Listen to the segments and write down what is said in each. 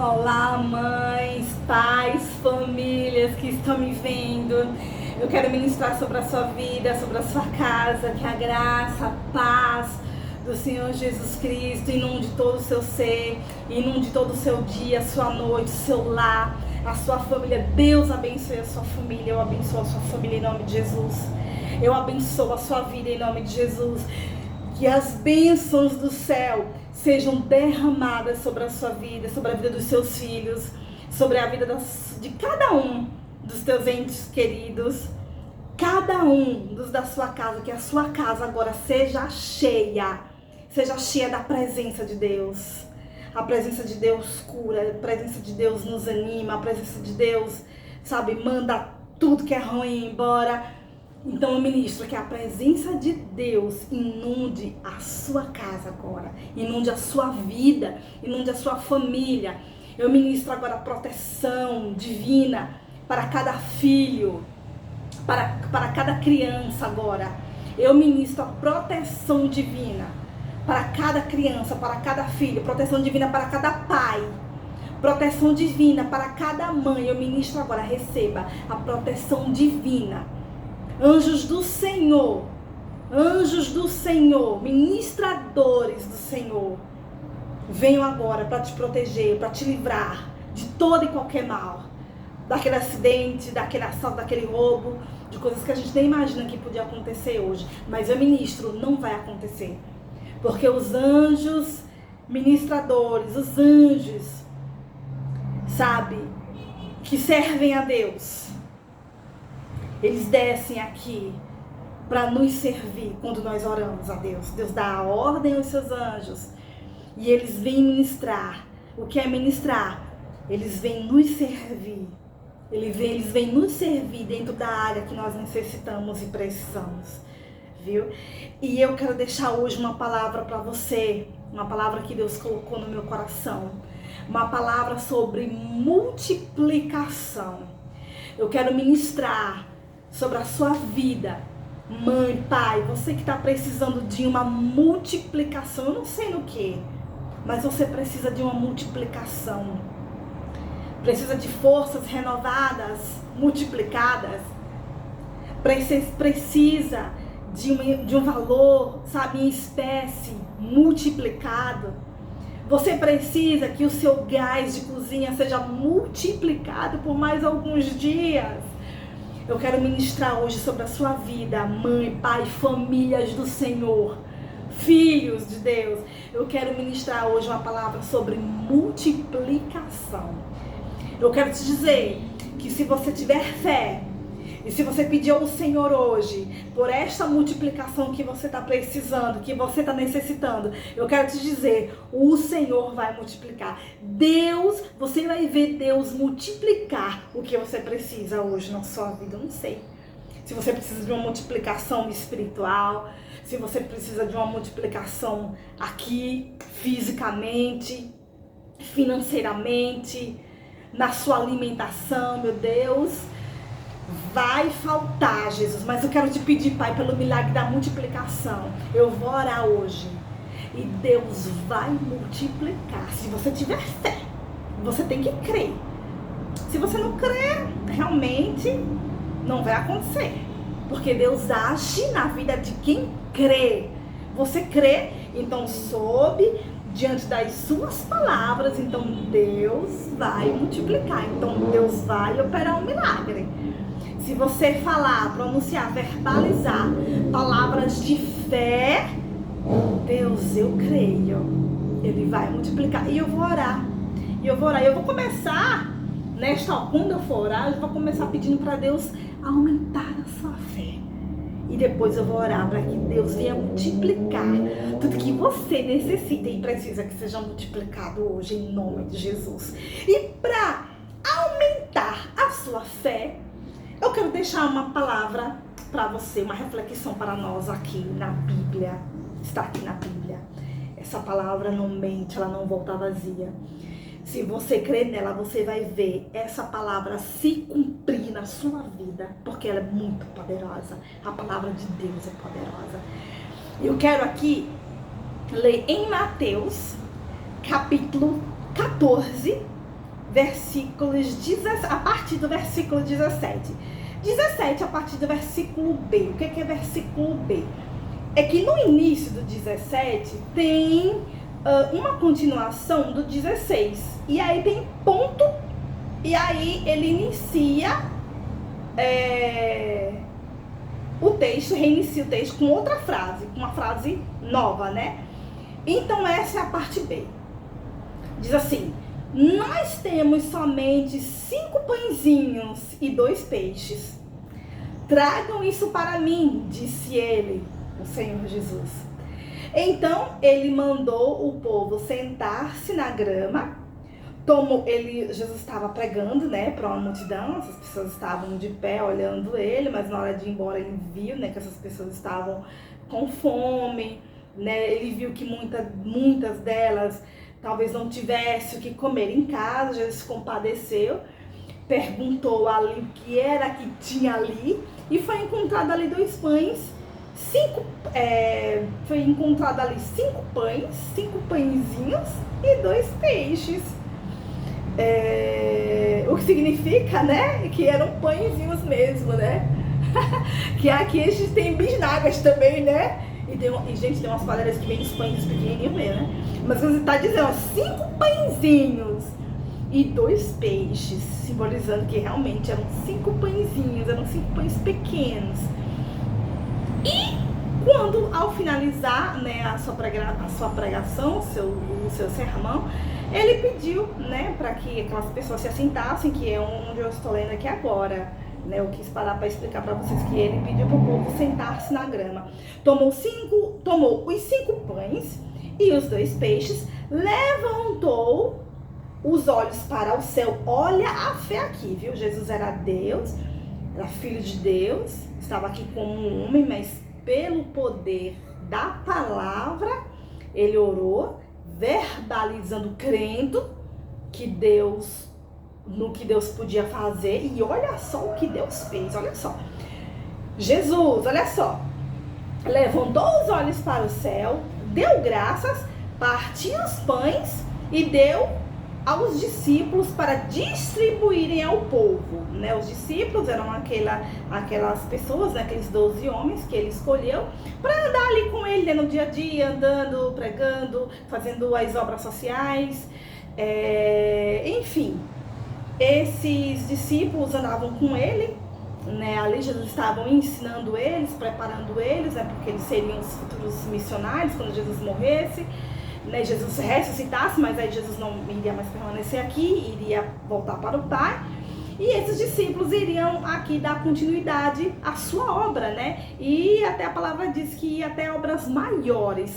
Olá, mães, pais, famílias que estão me vendo. Eu quero ministrar sobre a sua vida, sobre a sua casa, que a graça, a paz do Senhor Jesus Cristo inunde todo o seu ser, inunde todo o seu dia, a sua noite, o seu lar, a sua família. Deus abençoe a sua família, eu abençoo a sua família em nome de Jesus. Eu abençoo a sua vida em nome de Jesus. Que as bênçãos do céu sejam derramadas sobre a sua vida, sobre a vida dos seus filhos, sobre a vida de cada um dos teus entes queridos, cada um dos da sua casa, que a sua casa agora seja cheia da presença de Deus. A presença de Deus cura, a presença de Deus nos anima, a presença de Deus, sabe, manda tudo que é ruim embora. Então eu ministro que a presença de Deus inunde a sua casa agora, inunde a sua vida, inunde a sua família. Eu ministro agora proteção divina para cada filho, para cada criança agora. Eu ministro a proteção divina para cada criança, para cada filho, proteção divina para cada pai. Proteção divina para cada mãe. Eu ministro agora, receba a proteção divina. Anjos do Senhor, ministradores do Senhor, venham agora para te proteger, para te livrar de todo e qualquer mal, daquele acidente, daquele assalto, daquele roubo, de coisas que a gente nem imagina que podia acontecer hoje. Mas eu ministro, não vai acontecer, porque os anjos ministradores, os anjos, sabe, que servem a Deus, eles descem aqui para nos servir quando nós oramos a Deus. Deus dá a ordem aos seus anjos e eles vêm ministrar. O que é ministrar? Eles vêm nos servir. Eles vêm nos servir dentro da área que nós necessitamos e precisamos. Viu? E eu quero deixar hoje uma palavra para você. Uma palavra que Deus colocou no meu coração. Uma palavra sobre multiplicação. Eu quero ministrar sobre a sua vida, mãe, pai, você que está precisando de uma multiplicação, eu não sei no que, mas você precisa de uma multiplicação, precisa de forças renovadas, multiplicadas, precisa de um valor, sabe, em espécie, multiplicado. Você precisa que o seu gás de cozinha seja multiplicado por mais alguns dias. Eu quero ministrar hoje sobre a sua vida, mãe, pai, famílias do Senhor, filhos de Deus. Eu quero ministrar hoje uma palavra sobre multiplicação. Eu quero te dizer que se você tiver fé, e se você pedir ao Senhor hoje, por esta multiplicação que você está precisando, que você está necessitando, eu quero te dizer, o Senhor vai multiplicar. Deus, você vai ver Deus multiplicar o que você precisa hoje na sua vida. Eu não sei se você precisa de uma multiplicação espiritual, se você precisa de uma multiplicação aqui, fisicamente, financeiramente, na sua alimentação, meu Deus. Vai faltar, Jesus, mas eu quero te pedir, Pai, pelo milagre da multiplicação. Eu vou orar hoje e Deus vai multiplicar. Se você tiver fé, você tem que crer. Se você não crer, realmente não vai acontecer, porque Deus age na vida de quem crê. Você crê, então soube diante das suas palavras, então Deus vai multiplicar, então Deus vai operar um milagre. Se você falar, pronunciar, verbalizar palavras de fé, Deus, eu creio, Ele vai multiplicar. E eu vou orar. Eu vou começar, quando eu for orar, eu vou começar pedindo para Deus aumentar a sua fé. E depois eu vou orar para que Deus venha multiplicar tudo que você necessita e precisa que seja multiplicado hoje, em nome de Jesus. E para aumentar a sua fé, eu quero deixar uma palavra para você, uma reflexão para nós aqui na Bíblia. Está aqui na Bíblia. Essa palavra não mente, ela não volta vazia. Se você crer nela, você vai ver essa palavra se cumprir na sua vida, porque ela é muito poderosa. A palavra de Deus é poderosa. Eu quero aqui ler em Mateus, capítulo 14, a partir do versículo 17. 17 a partir do versículo B. O que é versículo B? É que no início do 17 tem uma continuação do 16. E aí tem ponto, e aí ele inicia o texto, reinicia o texto com outra frase, com uma frase nova, né? Então essa é a parte B. Diz assim: nós temos somente 5 pãezinhos e 2 peixes. Tragam isso para mim, disse ele, o Senhor Jesus. Então ele mandou o povo sentar-se na grama. Jesus estava pregando, né, para uma multidão. Essas pessoas estavam de pé olhando ele, mas na hora de ir embora ele viu, né, que essas pessoas estavam com fome, né? Ele viu que muitas delas talvez não tivesse o que comer em casa. Jesus se compadeceu, perguntou ali o que era que tinha ali, e foi encontrado ali 2 pães, 5 pães, 5 pãezinhos e 2 peixes. O que significa, né, que eram pãezinhos mesmo, né? Que aqui a gente tem bisnagas também, né? E gente, tem umas palavras que vem os pães pequenininhos mesmo, né? Mas você está dizendo, ó, 5 pãezinhos e 2 peixes, simbolizando que realmente eram 5 pãezinhos, eram 5 pães pequenos. E quando, ao finalizar, né, a sua pregação, o seu sermão, ele pediu, né, para que aquelas pessoas se assentassem, que é onde eu estou lendo aqui agora. Né, eu quis parar para explicar para vocês que ele pediu para o povo sentar-se na grama. Tomou os 5 pães e os 2 peixes, levantou os olhos para o céu. Olha a fé aqui, viu? Jesus era Deus, era filho de Deus, estava aqui como um homem, mas pelo poder da palavra, ele orou, verbalizando, crendo que no que Deus podia fazer. E olha só o que Deus fez, olha só. Jesus, olha só, levantou os olhos para o céu, deu graças, partiu os pães e deu aos discípulos para distribuírem ao povo, né? Os discípulos eram aquelas pessoas, né? Aqueles 12 homens que ele escolheu para andar ali com ele, né? No dia a dia, andando, pregando, fazendo as obras sociais, enfim. Esses discípulos andavam com ele, né? Ali Jesus estavam ensinando eles, preparando eles, né? Porque eles seriam os futuros missionários quando Jesus morresse, né? Jesus ressuscitasse, mas aí Jesus não iria mais permanecer aqui, iria voltar para o Pai. E esses discípulos iriam aqui dar continuidade à sua obra, né? E até a palavra diz que até obras maiores,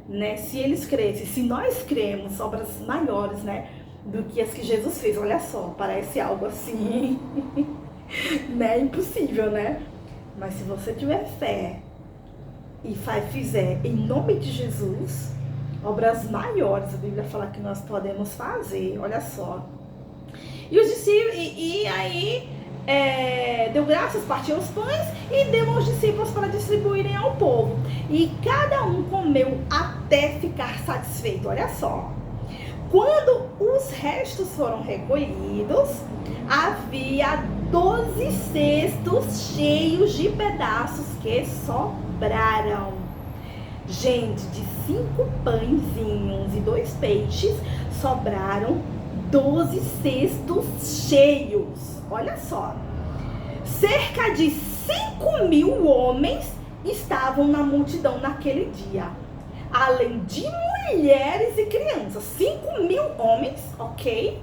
né? Se eles crescem, se nós cremos, obras maiores, né, do que as que Jesus fez. Olha só, parece algo assim, né, impossível, né? Mas se você tiver fé e fizer em nome de Jesus, obras maiores, a Bíblia fala que nós podemos fazer. Olha só. E os discípulos, e aí deu graças, partiu os pães e deu aos discípulos para distribuírem ao povo. E cada um comeu até ficar satisfeito. Olha só. Quando os restos foram recolhidos, havia 12 cestos cheios de pedaços que sobraram. Gente, de 5 pãezinhos e 2 peixes, sobraram 12 cestos cheios. Olha só. Cerca de 5.000 homens estavam na multidão naquele dia, além de mulheres e crianças. 5.000 homens, ok?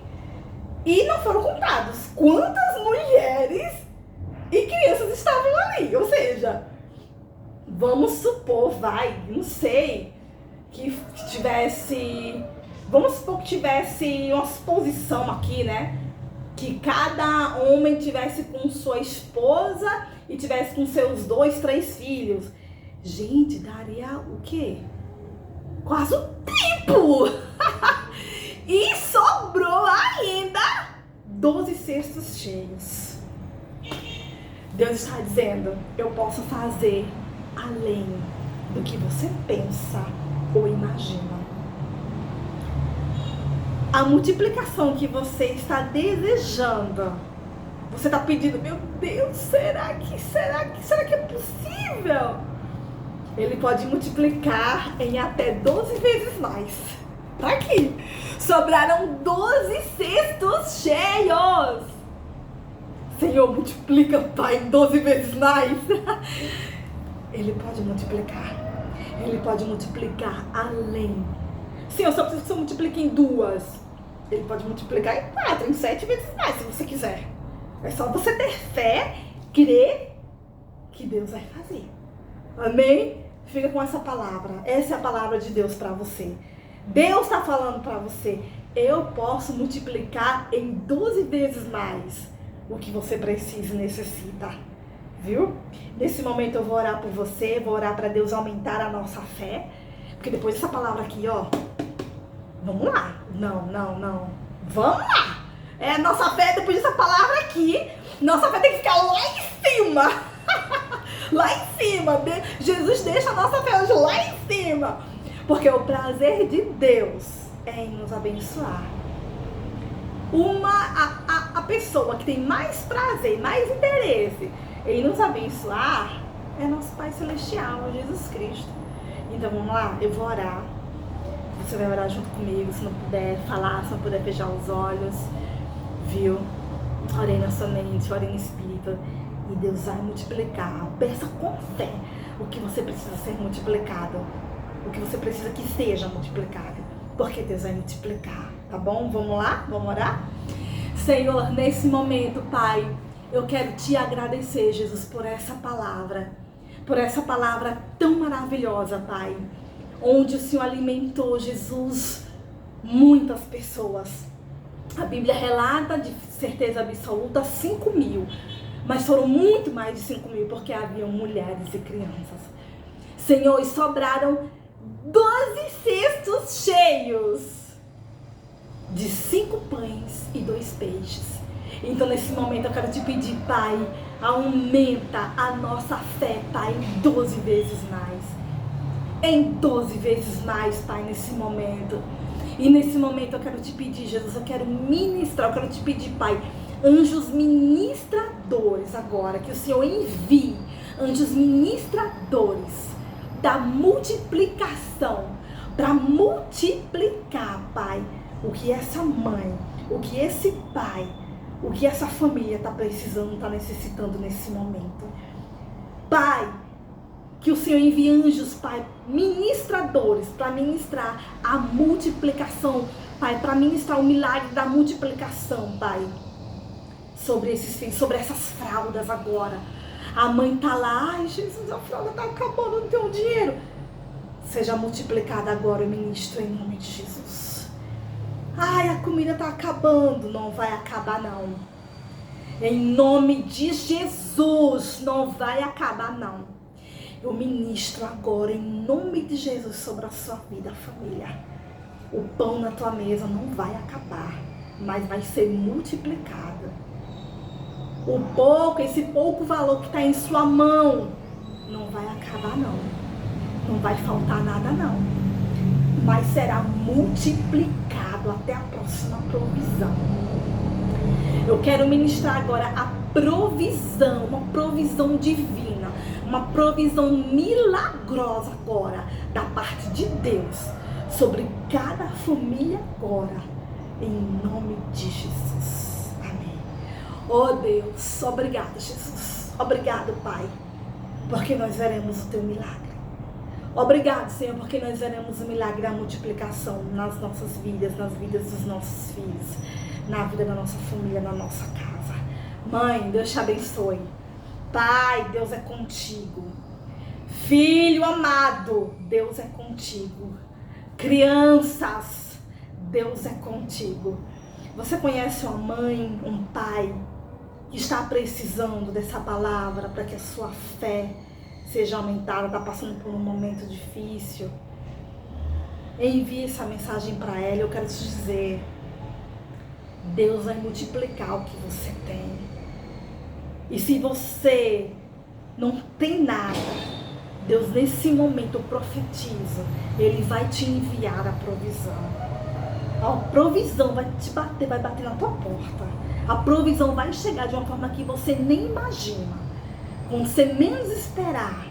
E não foram contados quantas mulheres e crianças estavam ali. Ou seja, vamos supor, não sei, que tivesse... Vamos supor que tivesse uma suposição aqui, né? Que cada homem tivesse com sua esposa e tivesse com seus 2, 3 filhos. Gente, daria o quê? Quase o tempo! E sobrou ainda 12 cestos cheios. Deus está dizendo, eu posso fazer além do que você pensa ou imagina. a multiplicação que você está desejando, você está pedindo, meu Deus, será que é possível? Ele pode multiplicar em até 12 vezes mais. Tá aqui. Sobraram 12 cestos cheios. Senhor, multiplica, Pai, em 12 vezes mais. Ele pode multiplicar. Ele pode multiplicar além. Senhor, só preciso que você multiplique em 2. Ele pode multiplicar em 4, em 7 vezes mais, se você quiser. É só você ter fé, crer que Deus vai fazer. Amém? Fica com essa palavra. Essa é a palavra de Deus para você. Deus está falando para você. Eu posso multiplicar em 12 vezes mais o que você precisa e necessita. Viu? Nesse momento eu vou orar por você. Vou orar para Deus aumentar a nossa fé. Porque depois dessa palavra aqui, ó. Vamos lá. Não. Vamos lá. É a nossa fé depois dessa palavra aqui. Nossa fé tem que ficar lá em cima. Lá em cima. Jesus deixa a nossa fé hoje lá em cima. Porque o prazer de Deus é em nos abençoar. A pessoa que tem mais prazer, mais interesse em nos abençoar é nosso Pai Celestial, Jesus Cristo. Então vamos lá, eu vou orar. Você vai orar junto comigo, se não puder falar, se não puder fechar os olhos. Viu? Orei na sua mente, orei no Espírito. E Deus vai multiplicar. Peça com fé o que você precisa ser multiplicado. O que você precisa que seja multiplicado. Porque Deus vai multiplicar. Tá bom? Vamos lá? Vamos orar? Senhor, nesse momento, Pai, eu quero te agradecer, Jesus, por essa palavra. Por essa palavra tão maravilhosa, Pai. Onde o Senhor alimentou, Jesus, muitas pessoas. A Bíblia relata de certeza absoluta 5.000. Mas foram muito mais de 5.000, porque haviam mulheres e crianças. Senhor, e sobraram 12 cestos cheios de 5 pães e 2 peixes. Então, nesse momento, eu quero te pedir, Pai, aumenta a nossa fé, Pai, em 12 vezes mais. Em 12 vezes mais, Pai, nesse momento. E nesse momento, eu quero te pedir, Jesus, eu quero ministrar, eu quero te pedir, Pai, anjos ministradores agora, que o Senhor envie anjos ministradores da multiplicação, para multiplicar, Pai, o que essa mãe, o que esse pai, o que essa família está precisando, está necessitando nesse momento. Pai, que o Senhor envie anjos, Pai, ministradores, para ministrar a multiplicação, Pai, para ministrar o milagre da multiplicação, Pai, sobre esses filhos, sobre essas fraldas agora. A mãe tá lá, ai Jesus, a fralda tá acabando, não tenho dinheiro. Seja multiplicada agora, eu ministro em nome de Jesus. Ai, a comida tá acabando, não vai acabar não. Em nome de Jesus, não vai acabar não. Eu ministro agora em nome de Jesus sobre a sua vida, família. O pão na tua mesa não vai acabar, mas vai ser multiplicado. Esse pouco valor que está em sua mão, não vai acabar não. Não vai faltar nada não. Mas será multiplicado até a próxima provisão. Eu quero ministrar agora a provisão, uma provisão divina, uma provisão milagrosa agora, da parte de Deus, sobre cada família agora, em nome de Jesus. Amém. Oh Deus, obrigado Jesus, obrigado Pai, porque nós veremos o teu milagre. Obrigado Senhor, porque nós veremos o milagre da multiplicação nas nossas vidas, nas vidas dos nossos filhos, na vida da nossa família, na nossa casa. Mãe, Deus te abençoe. Pai, Deus é contigo. Filho amado, Deus é contigo. Crianças, Deus é contigo. Você conhece uma mãe, um pai que está precisando dessa palavra para que a sua fé seja aumentada, está passando por um momento difícil? Envie essa mensagem para ela. Eu quero te dizer, Deus vai multiplicar o que você tem. E se você não tem nada, Deus nesse momento profetiza, Ele vai te enviar a provisão. A provisão vai te bater, vai bater na tua porta. A provisão vai chegar de uma forma que você nem imagina. Quando você menos esperar,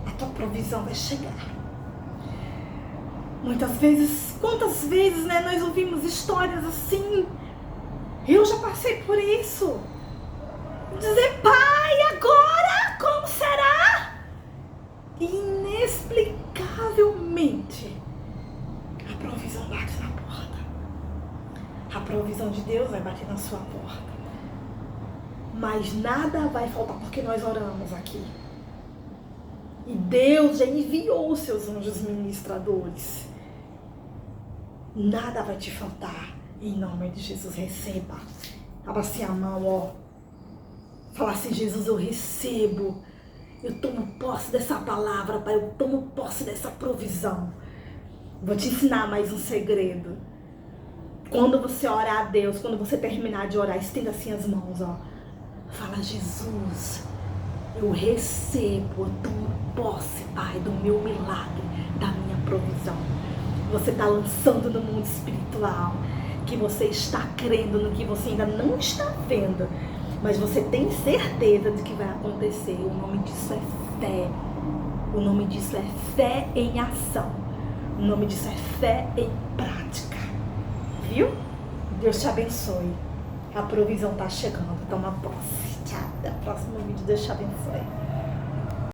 a tua provisão vai chegar. Muitas vezes, quantas vezes, né, nós ouvimos histórias assim. Eu já passei por isso. Dizer, pai, agora como será? Inexplicavelmente, a provisão bate na porta. A provisão de Deus vai bater na sua porta. Mas nada vai faltar porque nós oramos aqui. E Deus já enviou os seus anjos ministradores. Nada vai te faltar. Em nome de Jesus, receba. Abra assim a mão, ó. Fala assim, Jesus, eu recebo. Eu tomo posse dessa palavra, Pai. Eu tomo posse dessa provisão. Vou te ensinar mais um segredo. Quando você orar a Deus, quando você terminar de orar, estenda assim as mãos, ó. Fala, Jesus, eu recebo, eu tomo posse, Pai, do meu milagre, da minha provisão. Você está lançando no mundo espiritual, que você está crendo no que você ainda não está vendo, mas você tem certeza de que vai acontecer. O nome disso é fé. O nome disso é fé em ação. O nome disso é fé em prática. Viu? Deus te abençoe. A provisão está chegando. Toma posse. Tchau. Até o próximo vídeo. Deus te abençoe.